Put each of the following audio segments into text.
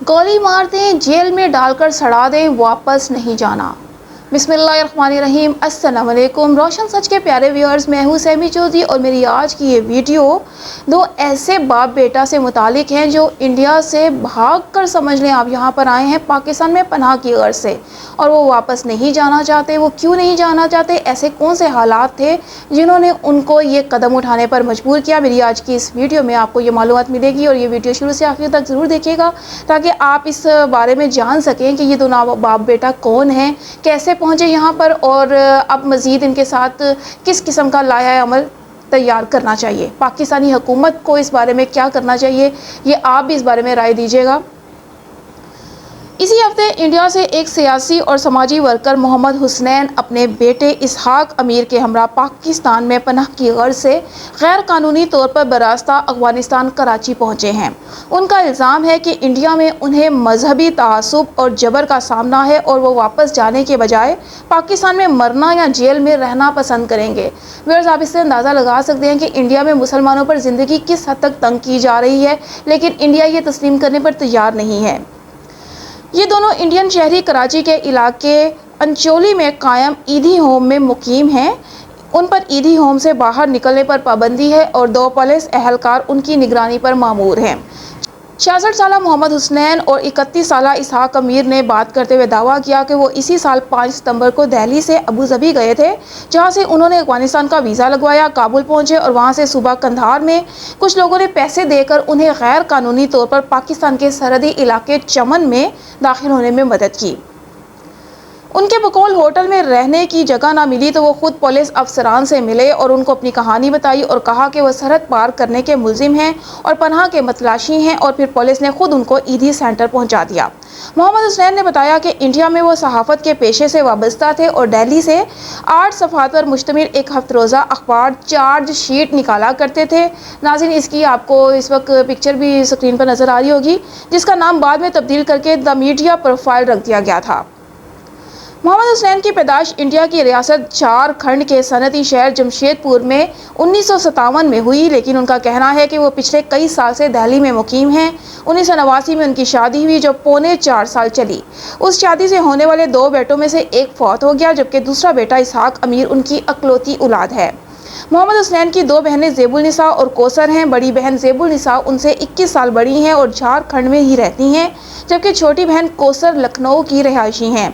گولی مار دیں، جیل میں ڈال کر سڑا دیں، واپس نہیں جانا۔ بسم اللہ الرحمن الرحیم۔ السلام علیکم روشن سچ کے پیارے ویورز، میں ہوں سیمی چودھری اور میری آج کی یہ ویڈیو دو ایسے باپ بیٹا سے متعلق ہیں جو انڈیا سے بھاگ کر سمجھ لیں آپ یہاں پر آئے ہیں پاکستان میں پناہ کی غرض سے، اور وہ واپس نہیں جانا چاہتے۔ وہ کیوں نہیں جانا چاہتے؟ ایسے کون سے حالات تھے جنہوں نے ان کو یہ قدم اٹھانے پر مجبور کیا؟ میری آج کی اس ویڈیو میں آپ کو یہ معلومات ملے گی، اور یہ ویڈیو شروع سے آخر تک ضرور دیکھیے گا تاکہ آپ اس بارے میں جان سکیں کہ یہ دونوں باپ بیٹا کون ہیں، کیسے پہنچے یہاں پر، اور اب مزید ان کے ساتھ کس قسم کا لائحہ عمل تیار کرنا چاہیے، پاکستانی حکومت کو اس بارے میں کیا کرنا چاہیے، یہ آپ بھی اس بارے میں رائے دیجیے گا۔ اسی ہفتے انڈیا سے ایک سیاسی اور سماجی ورکر محمد حسنین اپنے بیٹے اسحاق امیر کے ہمراہ پاکستان میں پناہ کی غرض سے غیر قانونی طور پر براستہ افغانستان کراچی پہنچے ہیں۔ ان کا الزام ہے کہ انڈیا میں انہیں مذہبی تعصب اور جبر کا سامنا ہے اور وہ واپس جانے کے بجائے پاکستان میں مرنا یا جیل میں رہنا پسند کریں گے۔ ویورز، آپ اس سے اندازہ لگا سکتے ہیں کہ انڈیا میں مسلمانوں پر زندگی کس حد تک تنگ کی جا رہی ہے، لیکن انڈیا یہ تسلیم کرنے پر تیار نہیں ہے۔ یہ دونوں انڈین شہری کراچی کے علاقے انچولی میں قائم ایدھی ہوم میں مقیم ہیں۔ ان پر ایدھی ہوم سے باہر نکلنے پر پابندی ہے اور دو پولیس اہلکار ان کی نگرانی پر مامور ہیں۔ 66 سالہ محمد حسنین اور 31 سالہ اسحاق امیر نے بات کرتے ہوئے دعویٰ کیا کہ وہ اسی سال 5 ستمبر کو دہلی سے ابوظہبی گئے تھے، جہاں سے انہوں نے افغانستان کا ویزا لگوایا، کابل پہنچے اور وہاں سے صوبہ قندھار میں کچھ لوگوں نے پیسے دے کر انہیں غیر قانونی طور پر پاکستان کے سرحدی علاقے چمن میں داخل ہونے میں مدد کی۔ ان کے بقول ہوٹل میں رہنے کی جگہ نہ ملی تو وہ خود پولیس افسران سے ملے اور ان کو اپنی کہانی بتائی اور کہا کہ وہ سرحد پار کرنے کے ملزم ہیں اور پناہ کے متلاشی ہیں، اور پھر پولیس نے خود ان کو ایدھی سینٹر پہنچا دیا۔ محمد حسنین نے بتایا کہ انڈیا میں وہ صحافت کے پیشے سے وابستہ تھے اور دہلی سے 8 صفحات پر مشتمل ایک ہفتہ روزہ اخبار چارج شیٹ نکالا کرتے تھے۔ ناظرین، اس کی آپ کو اس وقت پکچر بھی اسکرین پر نظر آ رہی ہوگی، جس کا نام بعد میں تبدیل کر کے دی میڈیا پروفائل رکھ دیا گیا تھا۔ محمد حسنین کی پیدائش انڈیا کی ریاست جھارکھنڈ کے صنعتی شہر جمشید پور میں 1957 میں ہوئی، لیکن ان کا کہنا ہے کہ وہ پچھلے کئی سال سے دہلی میں مقیم ہیں۔ 1989 میں ان کی شادی ہوئی جو پونے 4 سال چلی۔ اس شادی سے ہونے والے 2 بیٹوں میں سے ایک فوت ہو گیا، جبکہ دوسرا بیٹا اسحاق امیر ان کی اکلوتی اولاد ہے۔ محمد حسنین کی 2 بہنیں زیب النساء اور کوثر ہیں۔ بڑی بہن زیب النساء ان سے 21 سال بڑی ہیں اور جھارکھنڈ میں ہی رہتی ہیں، جبکہ چھوٹی بہن کوثر لکھنؤ کی رہائشی ہیں۔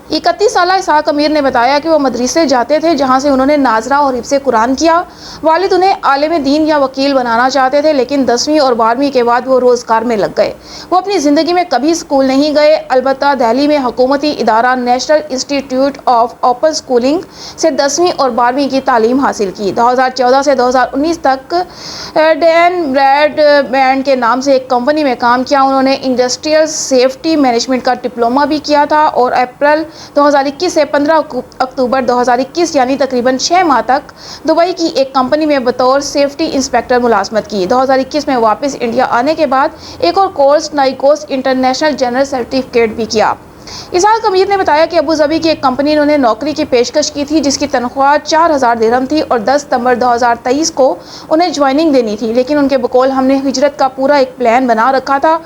31 سالہ اسحاق امیر نے بتایا کہ وہ مدرسے جاتے تھے، جہاں سے انہوں نے ناظرہ اور حفظ قرآن کیا۔ والد انہیں عالم دین یا وکیل بنانا چاہتے تھے، لیکن 10ویں اور 12ویں کے بعد وہ روزگار میں لگ گئے۔ وہ اپنی زندگی میں کبھی اسکول نہیں گئے، البتہ دہلی میں حکومتی ادارہ نیشنل انسٹی ٹیوٹ آف اوپن اسکولنگ سے 10ویں اور 12ویں کی تعلیم حاصل کی۔ 2014 سے 2019 تک ڈین بریڈ بینڈ کے نام سے ایک کمپنی میں کام کیا۔ انہوں نے انڈسٹریل سیفٹی مینجمنٹ کا ڈپلومہ بھی کیا تھا اور اپریل 2021 سے 15 اکتوبر 2021 یعنی تقریباً 6 ماہ تک دبئی کی ایک کمپنی میں بطور سیفٹی انسپیکٹر ملازمت کی۔ 2021 میں واپس انڈیا آنے کے بعد ایک اور کورس نائکوس انٹرنیشنل جنرل سرٹیفکیٹ بھی کیا۔ اسحاق امیر نے بتایا کہ ابوظہبی کی ایک کمپنی نے انہیں نوکری کی پیشکش کی تھی، جس کی تنخواہ 4000 درہم تھی اور 10 ستمبر 2023 کو انہیں جوائننگ دینی تھی، لیکن ان کے بقول ہم نے ہجرت کا پورا ایک پلان بنا رکھا تھا۔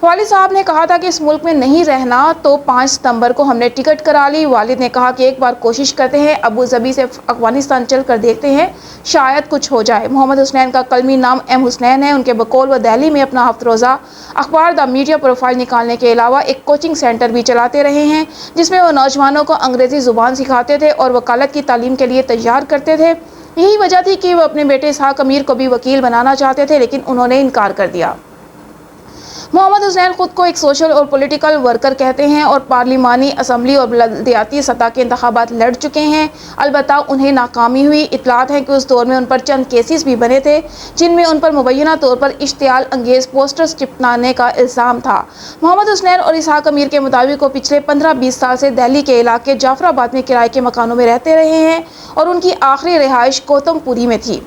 والد صاحب نے کہا تھا کہ اس ملک میں نہیں رہنا، تو 5 ستمبر کو ہم نے ٹکٹ کرا لی۔ والد نے کہا کہ ایک بار کوشش کرتے ہیں، ابوظہبی سے افغانستان چل کر دیکھتے ہیں، شاید کچھ ہو جائے۔ محمد حسنین کا قلمی نام ایم حسنین ہے۔ ان کے بقول وہ دہلی میں اپنا ہفتہ روزہ اخبار دی میڈیا پروفائل نکالنے کے علاوہ ایک کوچنگ سینٹر بھی چلاتے رہے ہیں، جس میں وہ نوجوانوں کو انگریزی زبان سکھاتے تھے اور وکالت کی تعلیم کے لیے تیار کرتے تھے۔ یہی وجہ تھی کہ وہ اپنے بیٹے اسحاق امیر کو بھی وکیل بنانا چاہتے تھے، لیکن انہوں نے انکار کر دیا۔ محمد حسنین خود کو ایک سوشل اور پولیٹیکل ورکر کہتے ہیں اور پارلیمانی، اسمبلی اور بلدیاتی سطح کے انتخابات لڑ چکے ہیں، البتہ انہیں ناکامی ہوئی۔ اطلاعات ہیں کہ اس دور میں ان پر چند کیسز بھی بنے تھے، جن میں ان پر مبینہ طور پر اشتعال انگیز پوسٹرز چپکانے کا الزام تھا۔ محمد حسنین اور اسحاق امیر کے مطابق وہ پچھلے 15-20 سال سے دہلی کے علاقے جعفر آباد میں کرائے کے مکانوں میں رہتے رہے ہیں اور ان کی آخری رہائش گوتم پوری میں تھی۔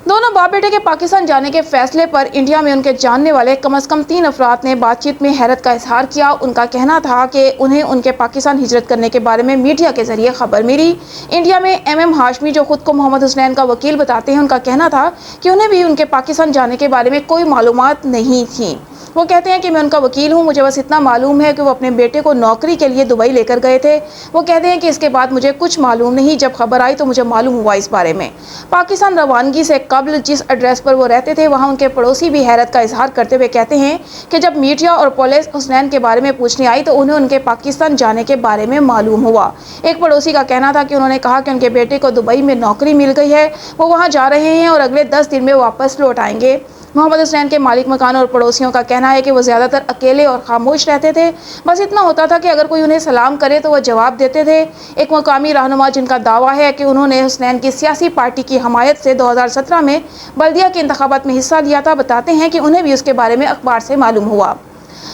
دونوں باپ بیٹے کے پاکستان جانے کے فیصلے پر انڈیا میں ان کے جاننے والے کم از کم 3 افراد نے بات چیت میں حیرت کا اظہار کیا۔ ان کا کہنا تھا کہ انہیں ان کے پاکستان ہجرت کرنے کے بارے میں میڈیا کے ذریعے خبر ملی۔ انڈیا میں ایم ہاشمی، جو خود کو محمد حسنین کا وکیل بتاتے ہیں، ان کا کہنا تھا کہ انہیں بھی ان کے پاکستان جانے کے بارے میں کوئی معلومات نہیں تھیں۔ وہ کہتے ہیں کہ میں ان کا وکیل ہوں، مجھے بس اتنا معلوم ہے کہ وہ اپنے بیٹے کو نوکری کے لیے دبئی لے کر گئے تھے۔ وہ کہتے ہیں کہ اس کے بعد مجھے کچھ معلوم نہیں، جب خبر آئی تو مجھے معلوم ہوا اس بارے میں۔ پاکستان روانگی سے قبل جس ایڈریس پر وہ رہتے تھے وہاں ان کے پڑوسی بھی حیرت کا اظہار کرتے ہوئے کہتے ہیں کہ جب میڈیا اور پولیس حسنین کے بارے میں پوچھنے آئی تو انہیں ان کے پاکستان جانے کے بارے میں معلوم ہوا۔ ایک پڑوسی کا کہنا تھا کہ انہوں نے کہا کہ ان کے بیٹے کو دبئی میں نوکری مل گئی ہے، وہ وہاں جا رہے ہیں اور اگلے 10 دن میں واپس لوٹ آئیں گے۔ محمد حسنین کے مالک مکان اور پڑوسیوں کا کہنا ہے کہ وہ زیادہ تر اکیلے اور خاموش رہتے تھے، بس اتنا ہوتا تھا کہ اگر کوئی انہیں سلام کرے تو وہ جواب دیتے تھے۔ ایک مقامی رہنما جن کا دعویٰ ہے کہ انہوں نے حسنین کی سیاسی پارٹی کی حمایت سے 2017 میں بلدیہ کے انتخابات میں حصہ لیا تھا، بتاتے ہیں کہ انہیں بھی اس کے بارے میں اخبار سے معلوم ہوا۔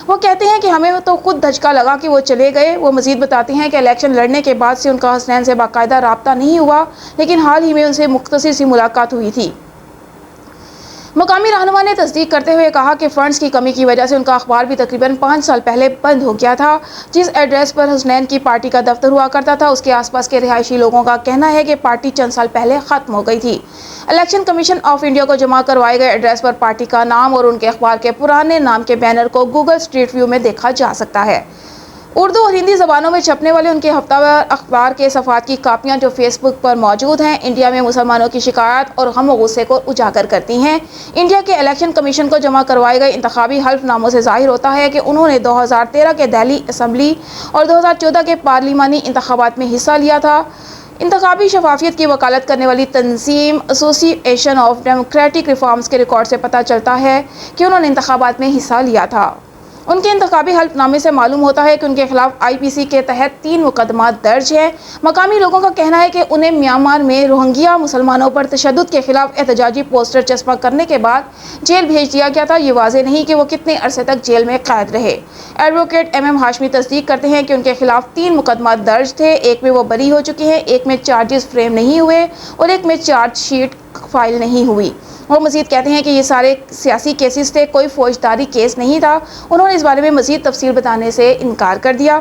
وہ کہتے ہیں کہ ہمیں تو خود دھچکا لگا کہ وہ چلے گئے۔ وہ مزید بتاتے ہیں کہ الیکشن لڑنے کے بعد سے ان کا حسنین سے باقاعدہ رابطہ نہیں ہوا، لیکن حال ہی میں ان سے مختصر سی ملاقات ہوئی تھی۔ مقامی رہنما نے تصدیق کرتے ہوئے کہا کہ فنڈز کی کمی کی وجہ سے ان کا اخبار بھی تقریباً 5 سال پہلے بند ہو گیا تھا۔ جس ایڈریس پر حسنین کی پارٹی کا دفتر ہوا کرتا تھا اس کے آس پاس کے رہائشی لوگوں کا کہنا ہے کہ پارٹی چند سال پہلے ختم ہو گئی تھی۔ الیکشن کمیشن آف انڈیا کو جمع کروائے گئے ایڈریس پر پارٹی کا نام اور ان کے اخبار کے پرانے نام کے بینر کو گوگل اسٹریٹ ویو میں دیکھا جا سکتا ہے۔ اردو اور ہندی زبانوں میں چھپنے والے ان کے ہفتہ وار اخبار کے صفحات کی کاپیاں جو فیس بک پر موجود ہیں، انڈیا میں مسلمانوں کی شکایات اور غم و غصے کو اجاگر کرتی ہیں۔ انڈیا کے الیکشن کمیشن کو جمع کروائے گئے انتخابی حلف ناموں سے ظاہر ہوتا ہے کہ انہوں نے 2013 کے دہلی اسمبلی اور 2014 کے پارلیمانی انتخابات میں حصہ لیا تھا۔ انتخابی شفافیت کی وکالت کرنے والی تنظیم ایسوسی ایشن آف ڈیموکریٹک ریفارمز کے ریکارڈ سے پتہ چلتا ہے کہ انہوں نے انتخابات میں حصہ لیا تھا۔ ان کے انتخابی حلف نامے سے معلوم ہوتا ہے کہ ان کے خلاف آئی پی سی کے تحت 3 مقدمات درج ہیں۔ مقامی لوگوں کا کہنا ہے کہ انہیں میانمار میں روہنگیا مسلمانوں پر تشدد کے خلاف احتجاجی پوسٹر چسپاں کرنے کے بعد جیل بھیج دیا گیا تھا۔ یہ واضح نہیں کہ وہ کتنے عرصے تک جیل میں قید رہے۔ ایڈوکیٹ ایم ہاشمی تصدیق کرتے ہیں کہ ان کے خلاف 3 مقدمات درج تھے، ایک میں وہ بری ہو چکے ہیں، ایک میں چارجز فریم نہیں ہوئے اور ایک میں چارج شیٹ فائل نہیں ہوئی۔ وہ مزید کہتے ہیں کہ یہ سارے سیاسی کیسز تھے، کوئی فوجداری کیس نہیں تھا۔ انہوں نے اس بارے میں مزید تفصیل بتانے سے انکار کر دیا۔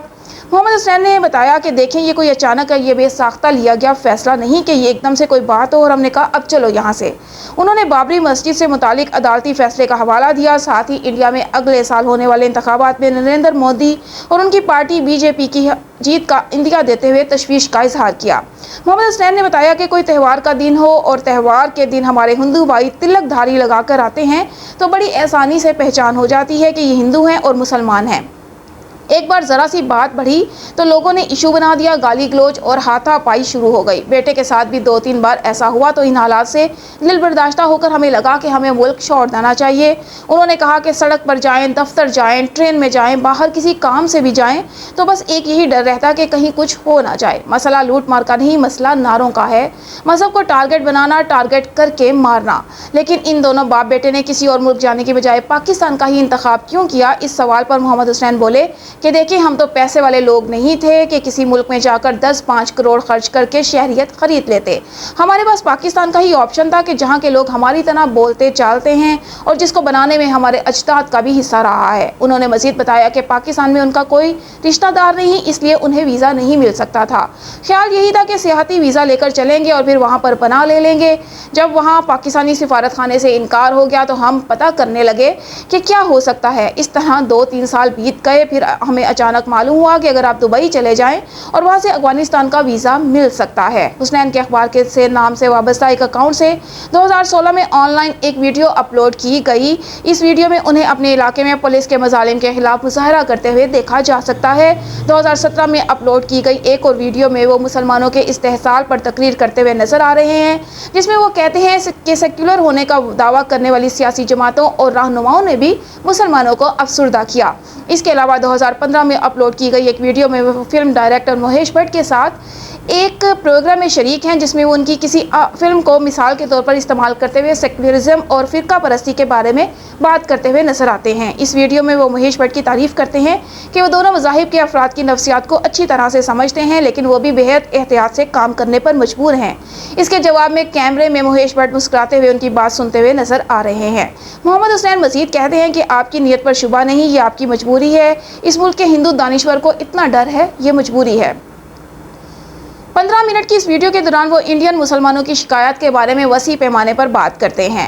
محمد حسنین نے بتایا کہ دیکھیں یہ کوئی اچانک یہ بے ساختہ لیا گیا فیصلہ نہیں کہ یہ ایک دم سے کوئی بات ہو اور ہم نے کہا اب چلو یہاں سے۔ انہوں نے بابری مسجد سے متعلق عدالتی فیصلے کا حوالہ دیا، ساتھ ہی انڈیا میں اگلے سال ہونے والے انتخابات میں نریندر مودی اور ان کی پارٹی بی جے پی کی جیت کا اندیہ دیتے ہوئے تشویش کا اظہار کیا۔ محمد حسنین نے بتایا کہ کوئی تہوار کا دن ہو اور تہوار کے دن ہمارے ہندو بھائی تلک دھاری لگا کر آتے ہیں تو بڑی آسانی سے پہچان ہو جاتی ہے کہ یہ ہندو ہیں اور مسلمان ہیں۔ ایک بار ذرا سی بات بڑھی تو لوگوں نے ایشو بنا دیا، گالی گلوچ اور ہاتھا پائی شروع ہو گئی۔ بیٹے کے ساتھ بھی 2-3 بار ایسا ہوا تو ان حالات سے دل برداشتہ ہو کر ہمیں لگا کہ ہمیں ملک چھوڑ دینا چاہیے۔ انہوں نے کہا کہ سڑک پر جائیں، دفتر جائیں، ٹرین میں جائیں، باہر کسی کام سے بھی جائیں تو بس ایک یہی ڈر رہتا کہ کہیں کچھ ہو نہ جائے۔ مسئلہ لوٹ مار کا نہیں، مسئلہ نعروں کا ہے، مذہب کو ٹارگٹ بنانا، ٹارگٹ کر کے مارنا۔ لیکن ان دونوں باپ بیٹے نے کسی اور ملک جانے کی بجائے پاکستان کا ہی انتخاب کیوں کیا؟ اس سوال پر محمد حسنین بولے کہ دیکھیں ہم تو پیسے والے لوگ نہیں تھے کہ کسی ملک میں جا کر 10-5 کروڑ خرچ کر کے شہریت خرید لیتے۔ ہمارے پاس پاکستان کا ہی آپشن تھا کہ جہاں کے لوگ ہماری طرح بولتے چالتے ہیں اور جس کو بنانے میں ہمارے اجداد کا بھی حصہ رہا ہے۔ انہوں نے مزید بتایا کہ پاکستان میں ان کا کوئی رشتہ دار نہیں، اس لیے انہیں ویزا نہیں مل سکتا تھا۔ خیال یہی تھا کہ سیاحتی ویزا لے کر چلیں گے اور پھر وہاں پر پناہ لے لیں گے۔ جب وہاں پاکستانی سفارت خانے سے انکار ہو گیا تو ہم پتہ کرنے لگے کہ کیا ہو سکتا ہے۔ اس طرح 2-3 سال بیت گئے، پھر ہمیں اچانک معلوم ہوا کہ اگر آپ دبئی چلے جائیں اور وہاں سے افغانستان کا ویزا مل سکتا ہے۔ حسنین کے اخبار کے سے نام سے وابستہ ایک اکاؤنٹ سے 2016 میں آن لائن ایک ویڈیو اپلوڈ کی گئی۔ اس ویڈیو میں انہیں اپنے علاقے میں پولیس کے مظالم کے خلاف مظاہرہ کرتے ہوئے دیکھا جا سکتا ہے۔ 2017 میں اپلوڈ کی گئی ایک اور ویڈیو میں وہ مسلمانوں کے استحصال پر تقریر کرتے ہوئے نظر آ رہے ہیں، جس میں وہ کہتے ہیں کہ سیکولر ہونے کا دعویٰ کرنے والی سیاسی جماعتوں اور رہنماؤں نے بھی مسلمانوں کو افسردہ کیا۔ اس کے علاوہ 2015 میں اپلوڈ کی گئی ایک ویڈیو میں وہ فلم ڈائریکٹر مہیش بھٹ کے ساتھ ایک پروگرام میں شریک ہیں، جس میں وہ ان کی کسی فلم کو مثال کے طور پر استعمال کرتے ہوئے سیکولرزم اور فرقہ پرستی کے بارے میں بات کرتے ہوئے نظر آتے ہیں۔ اس ویڈیو میں وہ مہیش بھٹ کی تعریف کرتے ہیں کہ وہ دونوں مذاہب کے افراد کی نفسیات کو اچھی طرح سے سمجھتے ہیں، لیکن وہ بھی بہت احتیاط سے کام کرنے پر مجبور ہیں۔ اس کے جواب میں کیمرے میں مہیش بھٹ مسکراتے ہوئے ان کی بات سنتے ہوئے نظر آ رہے ہیں۔ محمد حسنین مزید کہتے ہیں کہ آپ کی نیت پر شبہ نہیں، یہ آپ کی مجبوری ہے۔ اس ملک کے ہندو دانشور کو اتنا ڈر ہے، یہ مجبوری ہے۔ 15 منٹ کی اس ویڈیو کے دوران وہ انڈین مسلمانوں کی شکایات کے بارے میں وسیع پیمانے پر بات کرتے ہیں۔